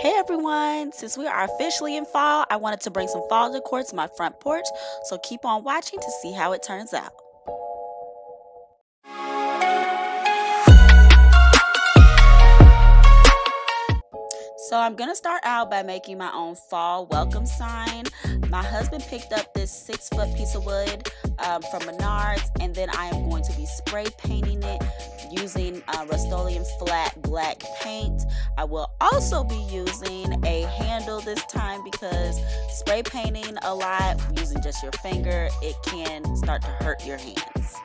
Hey everyone! Since we are officially in fall, I wanted to bring some fall decor to my front porch, so keep on watching to see how it turns out. So I'm going to start out by making my own fall welcome sign. My husband picked up this 6-foot piece of wood from Menards, and then I am going to be spray painting it using Rust-Oleum flat black paint. I will also be using a handle this time because spray painting a lot using just your finger, it can start to hurt your hands.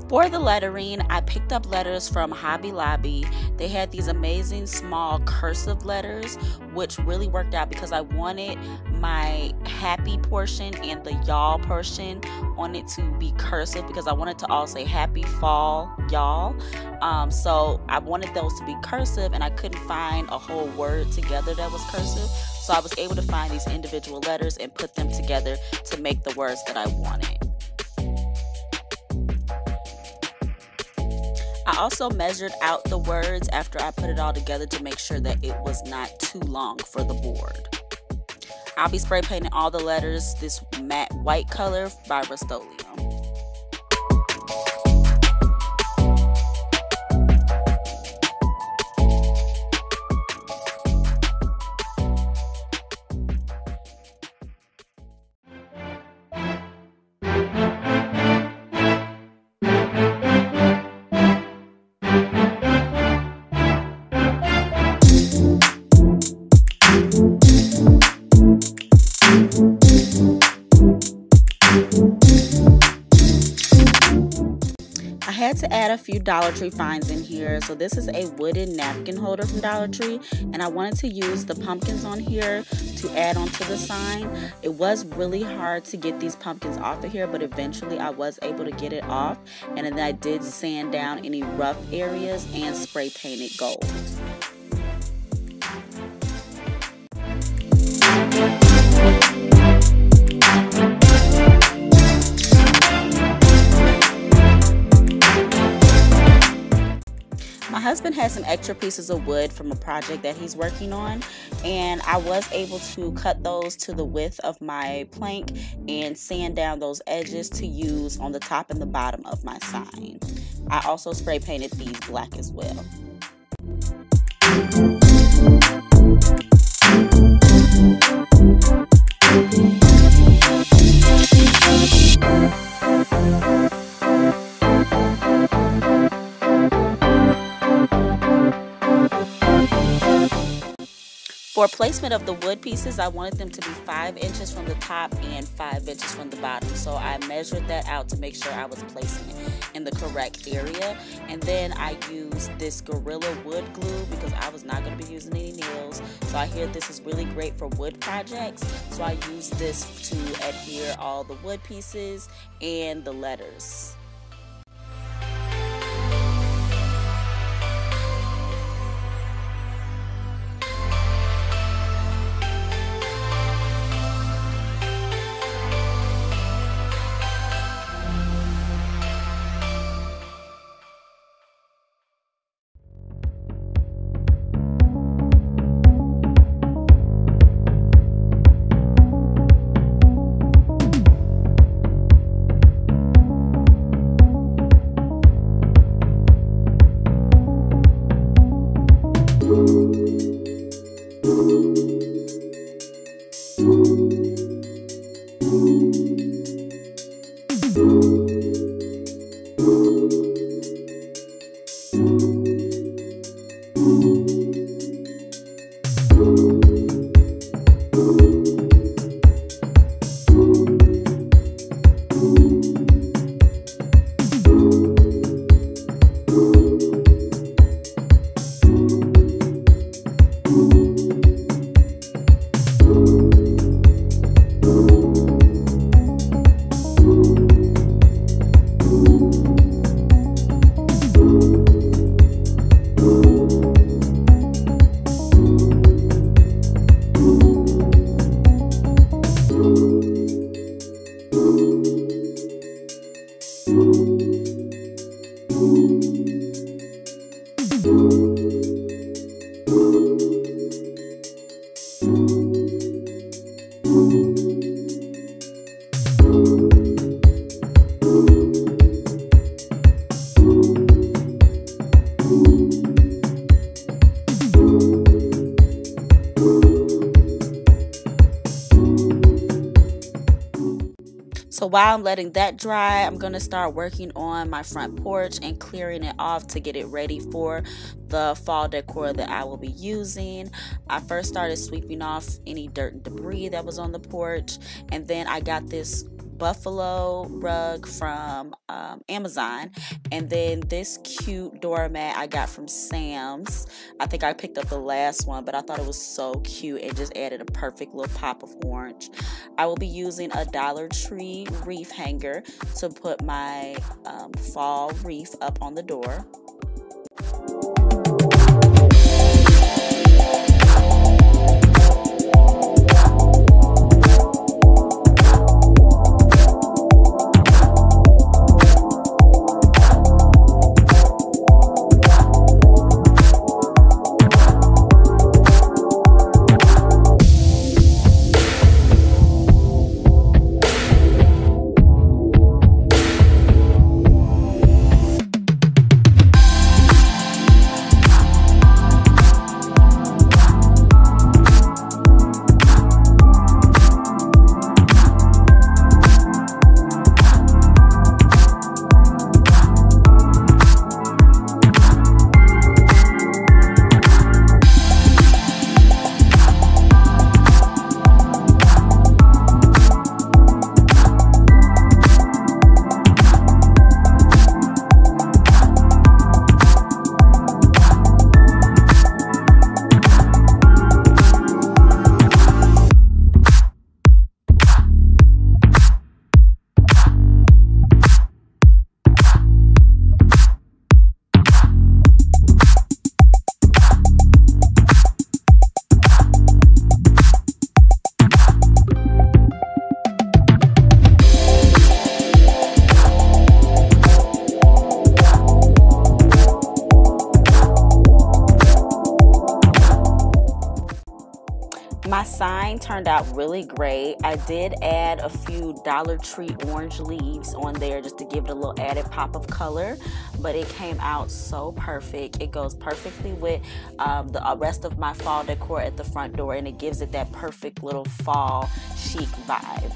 For the lettering, I picked up letters from Hobby Lobby. They had these amazing small cursive letters, which really worked out because I wanted my happy portion and the y'all portion on it to be cursive because I wanted to all say happy fall y'all. So I wanted those to be cursive, and I couldn't find a whole word together that was cursive. So I was able to find these individual letters and put them together to make the words that I wanted. I also measured out the words after I put it all together to make sure that it was not too long for the board. I'll be spray painting all the letters this matte white color by Rust-Oleum. I had to add a few Dollar Tree finds in here. So this is a wooden napkin holder from Dollar Tree, and I wanted to use the pumpkins on here to add onto the sign. It was really hard to get these pumpkins off of here, but eventually I was able to get it off, and then I did sand down any rough areas and spray paint it gold. My husband has some extra pieces of wood from a project that he's working on, and I was able to cut those to the width of my plank and sand down those edges to use on the top and the bottom of my sign. I also spray painted these black as well. For placement of the wood pieces, I wanted them to be 5 inches from the top and 5 inches from the bottom. So I measured that out to make sure I was placing it in the correct area. And then I used this Gorilla wood glue because I was not going to be using any nails. So I hear this is really great for wood projects. So I used this to adhere all the wood pieces and the letters. So while I'm letting that dry, I'm going to start working on my front porch and clearing it off to get it ready for the fall decor that I will be using. I first started sweeping off any dirt and debris that was on the porch, and then I got this buffalo rug from Amazon, and then this cute doormat I got from Sam's. I think I picked up the last one, but I thought it was so cute and just added a perfect little pop of orange. I will be using a Dollar Tree wreath hanger to put my fall wreath up on the door. My sign turned out really great. I did add a few Dollar Tree orange leaves on there just to give it a little added pop of color, but it came out so perfect. It goes perfectly with the rest of my fall decor at the front door, and it gives it that perfect little fall chic vibe.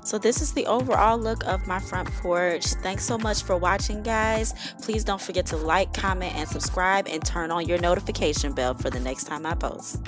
So this is the overall look of my front porch. Thanks so much for watching, guys. Please don't forget to like, comment, and subscribe, and turn on your notification bell for the next time I post.